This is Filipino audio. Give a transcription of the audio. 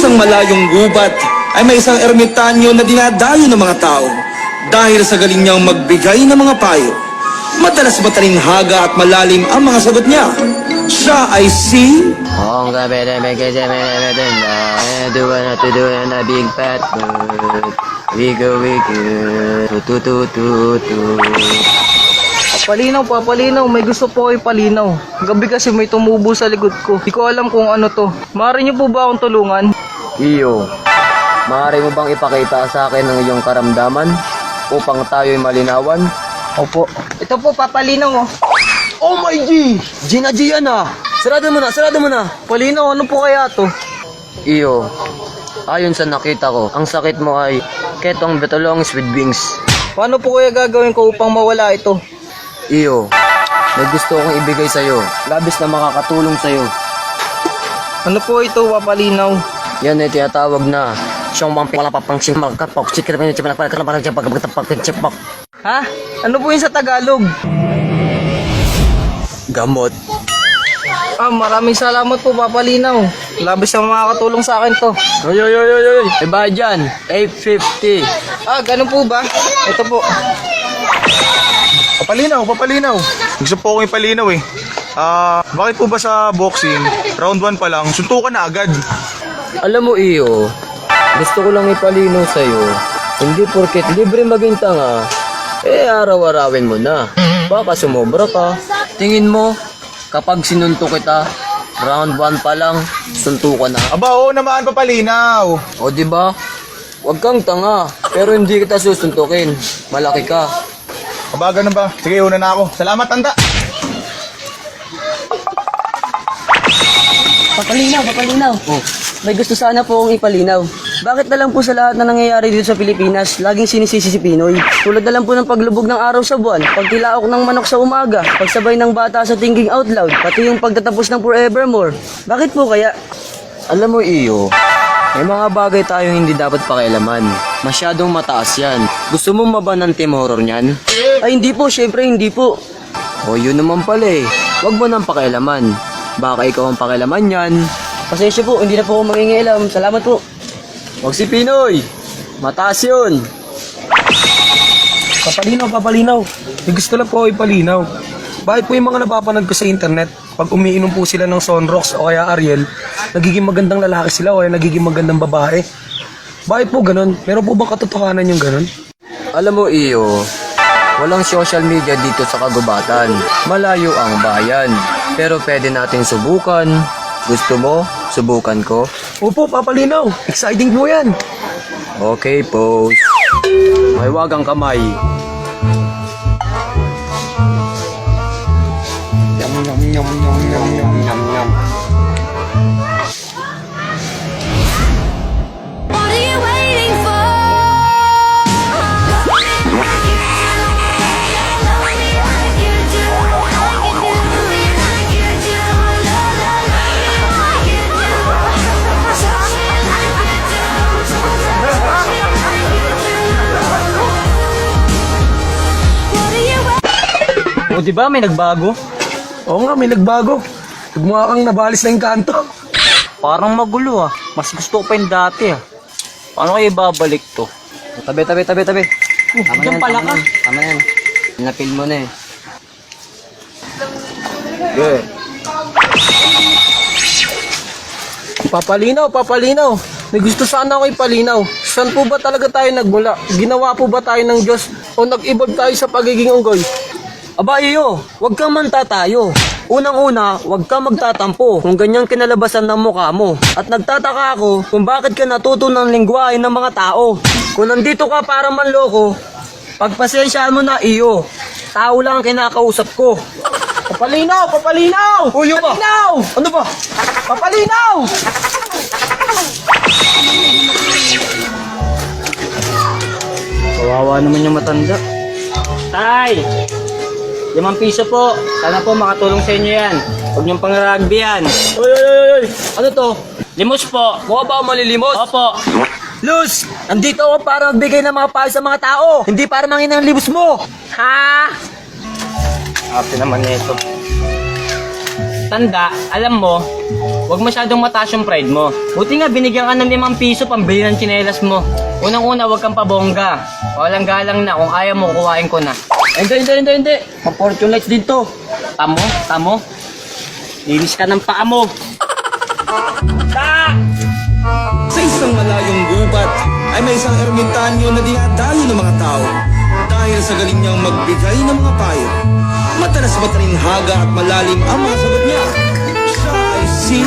isang malayong gubat ay may isang ermitanyo na dinadayo ng mga tao dahil sa galing niyang magbigay ng mga payo. Madalas matalinghaga at malalim ang mga sagot niya. Siya ay si... Oh, gabi na may kasi may natin do na big fat bird. We go, tu. Papalinaw, may gusto po kayo palinaw. Gabi kasi may tumubo sa likod ko. Di ko alam kung ano to. Maaari niyo po ba akong tulungan? Iyo, maaari mo bang ipakita sa akin ang iyong karamdaman upang tayo'y malinawan? Opo. Ito po, papalinaw oh. Oh my G! G yan ah! Sarado mo na! Palinaw, ano po kaya to? Iyo, ayon sa nakita ko, ang sakit mo ay ketong betulongs with wings. Paano po kaya gagawin ko upang mawala ito? Iyo, may gusto akong ibigay sa'yo. Labis na makakatulong sa'yo. Ano po ito, papalinaw? Yan ay tinatawag na siyang wala papang simakapok. Ha? Ano po yun sa Tagalog? Gamot. Maraming salamat po, papalinaw. Labis na makakatulong sa akin to. Oy. Iba dyan, 850. Ganun po ba? Ito po. Papalinaw. Gusto po akong ipalinaw eh. Bakit po ba sa boxing, round 1 pa lang, suntukan na agad? Alam mo iyo, gusto ko lang ipalinaw sa'yo. Hindi porket libre maging tanga, araw-arawin mo na. Baka sumobra ka. Tingin mo, kapag sinuntok kita, round 1 pa lang, suntukan na. Aba, oo naman, papalinaw. O diba? Huwag kang tanga, pero hindi kita susuntukin. Malaki ka. Aba, ganun ba? Sige, una na ako. Salamat, tanda. Papalinaw. Oh. May gusto sana po akong ipalinaw. Bakit na lang po sa lahat na nangyayari dito sa Pilipinas, laging sinisisi si Pinoy? Tulad na lang po ng paglubog ng araw sa buwan, pagtilaok ng manok sa umaga, pagsabay ng bata sa thinking out loud, pati yung pagtatapos ng forevermore. Bakit po kaya? Alam mo iyo, may mga bagay tayong hindi dapat pakialaman. Masyadong mataas yan. Gusto mo mabanan team horror niyan? Ay hindi po, syempre hindi po. O yun naman pala eh. Huwag mo nang pakialaman. Baka ikaw ang pakialaman yan. Pasensya po, hindi na po ako mangingialam. Salamat po. Huwag si Pinoy. Mataas yun. Papalinaw. May gusto lang po ako ipalinaw. Bakit po yung mga napapanood ko sa internet, pag umiinom po sila ng Sunrox o kaya Ariel, nagiging magandang lalaki sila o kaya nagiging magandang babae? Bakit po ganun? Meron po bang katotohanan yung ganun? Alam mo iyo, walang social media dito sa kagubatan. Malayo ang bayan. Pero pwede natin subukan. Gusto mo? Subukan ko? Opo, papalinaw. Exciting po yan. Okay, pose. May wag ang kamay. What are you waiting for? O diba, may nagbago? Oo nga, may nagbago. Nagmukha kang nabalis na yung kanto. Parang magulo Mas gusto ko pa yung dati Paano kayo babalik to? Tabi. Tama Diyan yan, pala ka. Tama yan. Napil mo na eh. Good. Papalinaw. May gusto sana ako ipalinaw. Saan po ba talaga tayo nagmula? Ginawa po ba tayo ng Diyos? O nag-evolve tayo sa pagiging unggoy? Aba iyo, huwag kang mantatayo. Unang-una, huwag kang magtatampo kung ganyang kinalabasan ng mukha mo. At nagtataka ako kung bakit ka natuto ng lingwahe ng mga tao. Kung nandito ka para manloko, pagpasensyaan mo na iyo. Tao lang ang kinakausap ko. Papalinaw! Uy, yun ba? Papalinaw! Ano ba? Papalinaw! Kawawa naman yung matanda. Tay! 5 piso po. Sana po makatulong sa inyo yan. Huwag niyong pang-rugby yan. Oy! Ano to? Limos po. Mukha ba ako malilimot? Opo. Luz, nandito ako para magbigay ng mga payo sa mga tao. Hindi para mangin ng libos mo. Ha? Ate naman nito. tanda, alam mo, huwag masyadong mataas yung pride mo. Buti nga binigyan ka ng 5 piso pambili ng tsinelas mo. Unang-una, huwag kang pabongga. Walang galang na, kung ayaw mo, kukuhain ko na. Hindi. Pang-fortune lights din to. Tamo. Linis ka ng paa mo. Sa isang malayong gubat ay may isang ermitanyo na dinadayo ng mga tao dahil sa galing niyang magbigay ng mga payo. Matalas matalinhaga at malalim ang mga sagot niya. Siya ay si